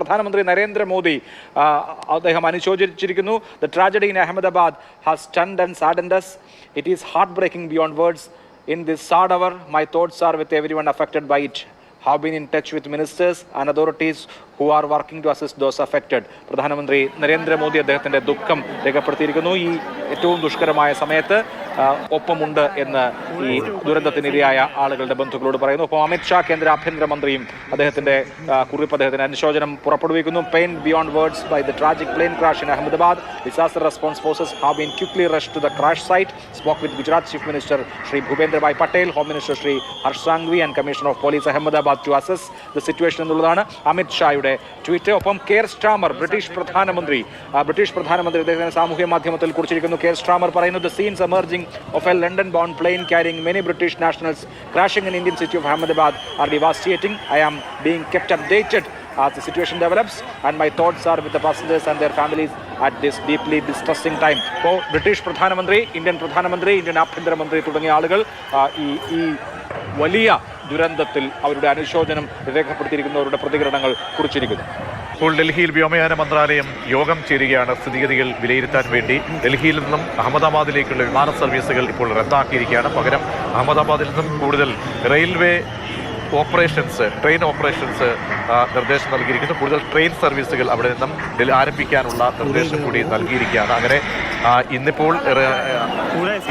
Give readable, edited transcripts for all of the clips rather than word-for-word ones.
പ്രധാനമന്ത്രി നരേന്ദ്രമോദി അദ്ദേഹം അനുശോചിച്ചിരിക്കുന്നു. The tragedy in Ahmedabad has stunned and saddened us. It is heartbreaking beyond words. In this sad hour, my thoughts are with everyone affected by it. Have been in touch with ministers and authorities who are working to assist those affected. പ്രധാനമന്ത്രി നരേന്ദ്രമോദി അദ്ദേഹത്തിന്റെ ദുഃഖം രേഖപ്പെടുത്തിയിരിക്കുന്നു. ഈ ഏറ്റവും ദുഷ്കരമായ സമയത്ത് ഒപ്പമുണ്ട് എന്ന് ഈ ദുരന്തത്തിനിരയായ ആളുകളുടെ ബന്ധുക്കളോട് പറയുന്നു. ഒപ്പം അമിത്ഷാ കേന്ദ്ര ആഭ്യന്തരമന്ത്രിയും അദ്ദേഹത്തിന്റെ കുറിപ്പ് അദ്ദേഹത്തിന് അനുശോചനം പുറപ്പെടുവിക്കുന്നു. Pain beyond words by the tragic plane crash in Ahmedabad. Disaster response forces have been quickly rushed to the crash site. Spoke with Gujarat Chief Minister Shri Bhupendra Bhai Patel, Home Minister Shri Harsh Sanghvi and Commissioner of Police Ahmedabad to assess the situation എന്നുള്ളതാണ് അമിത്ഷായുടെ tweet. ഒപ്പം care Starmer British പ്രധാനമന്ത്രി അദ്ദേഹത്തിന്റെ സാമൂഹ്യ മാധ്യമത്തിൽ കുറിച്ചിരിക്കുന്നു. Care Starmer പറയുന്നു, the scenes emerging of a London-bound plane carrying many British nationals crashing in Indian city of Ahmedabad are devastating. I am being kept updated as the situation develops and my thoughts are with the passengers and their families at this deeply distressing time. ഇപ്പോൾ British പ്രധാനമന്ത്രി, Indian ആഭ്യന്തരമന്ത്രി തുടങ്ങിയ ആളുകൾ ഈ വലിയ ദുരന്തത്തിൽ അവരുടെ അനുശോചനം രേഖപ്പെടുത്തിയിരിക്കുന്നു, അവരുടെ പ്രതികരണങ്ങൾ കുറിച്ചിരിക്കുന്നു. ഇപ്പോൾ ഡൽഹിയിൽ വ്യോമയാന മന്ത്രാലയം യോഗം ചേരുകയാണ് സ്ഥിതിഗതികൾ വിലയിരുത്താൻ വേണ്ടി. ഡൽഹിയിൽ നിന്നും അഹമ്മദാബാദിലേക്കുള്ള വിമാന സർവീസുകൾ ഇപ്പോൾ റദ്ദാക്കിയിരിക്കുകയാണ്. പകരം അഹമ്മദാബാദിൽ നിന്നും കൂടുതൽ റെയിൽവേ ട്രെയിൻ ഓപ്പറേഷൻസ് നിർദ്ദേശം നൽകിയിരിക്കുന്നു. കൂടുതൽ ട്രെയിൻ സർവീസുകൾ അവിടെ നിന്നും ആരംഭിക്കാനുള്ള നിർദ്ദേശം കൂടി നൽകിയിരിക്കുകയാണ്. അങ്ങനെ ഇന്നിപ്പോൾ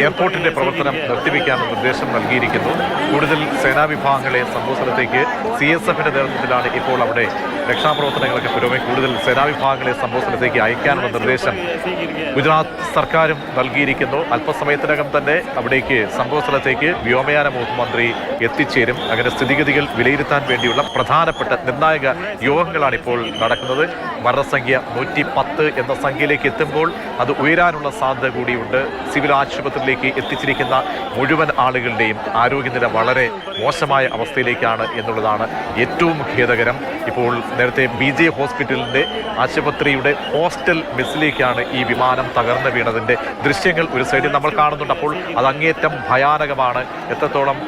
എയർപോർട്ടിന്റെ പ്രവർത്തനം നിർത്തിവെക്കാനുള്ള നിർദ്ദേശം നൽകിയിരിക്കുന്നു. കൂടുതൽ സേനാ വിഭാഗങ്ങളെ സംഭവസ്ഥലത്തേക്ക് CSFന്റെ നേതൃത്വത്തിലാണ് ഇപ്പോൾ അവിടെ രക്ഷാപ്രവർത്തനങ്ങളൊക്കെ പുരോഗമനം. കൂടുതൽ സേനാ വിഭാഗങ്ങളെ സംഭവസ്ഥലത്തേക്ക് അയക്കാനുള്ള നിർദ്ദേശം ഗുജറാത്ത് സർക്കാരും നൽകിയിരിക്കുന്നു. അല്പസമയത്തിനകം തന്നെ അവിടേക്ക് സംഭവസ്ഥലത്തേക്ക് വ്യോമയാന മന്ത്രി എത്തിച്ചേരും. അങ്ങനെ സ്ഥിതിഗതികൾ വിലയിരുത്താൻ വേണ്ടിയുള്ള പ്രധാനപ്പെട്ട നിർണായക യോഗങ്ങളാണ് ഇപ്പോൾ നടക്കുന്നത്. മരണസംഖ്യ 110 എന്ന സംഖ്യയിലേക്ക് എത്തുമ്പോൾ അത് ഉയരാനുള്ള സാധ്യത കൂടിയുണ്ട്. സിവിൽ ആശുപത്രിയിലേക്ക് എത്തിച്ചിരിക്കുന്ന മുഴുവൻ ആളുകളുടെയും ആരോഗ്യനില വളരെ മോശമായ അവസ്ഥയിലേക്കാണ് എന്നുള്ളതാണ് ഏറ്റവും ഖേദകരം. ഇപ്പോൾ നേരത്തെ BJ ഹോസ്പിറ്റലിൻ്റെ ആശുപത്രിയുടെ ഹോസ്റ്റൽ മെസ്സിലേക്കാണ് ഈ വിമാനം തകർന്നു വീണതിൻ്റെ ദൃശ്യങ്ങൾ ഒരു സൈഡിൽ നമ്മൾ കാണുന്നുണ്ട്. അപ്പോൾ അത് അങ്ങേയറ്റം ഭയാനകമാണ്. എത്രത്തോളം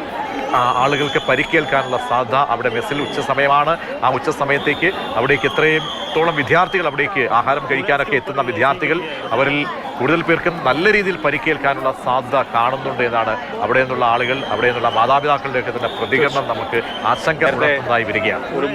ആളുകൾക്ക് പരിക്കേൽക്കാനുള്ള സാധ്യത അവിടെ മെസ്സിൽ ഉച്ചസമയമാണ്. ആ ഉച്ചസമയത്തേക്ക് അവിടേക്ക് എത്രത്തോളം വിദ്യാർത്ഥികൾ അവിടേക്ക് ആഹാരം കഴിക്കാനൊക്കെ എത്തുന്ന വിദ്യാർത്ഥികൾ, അവരിൽ കൂടുതൽ പേർക്കും നല്ല രീതിയിൽ പരിക്കേൽക്കാനുള്ള സാധ്യത കാണുന്നുണ്ട് എന്നാണ് അവിടെ നിന്നുള്ള ആളുകൾ, അവിടെ നിന്നുള്ള മാതാപിതാക്കളുടെയൊക്കെ തന്നെ പ്രതികരണം നമുക്ക് ആശങ്ക ഉണർത്തുന്നതായി വരികയാണ്.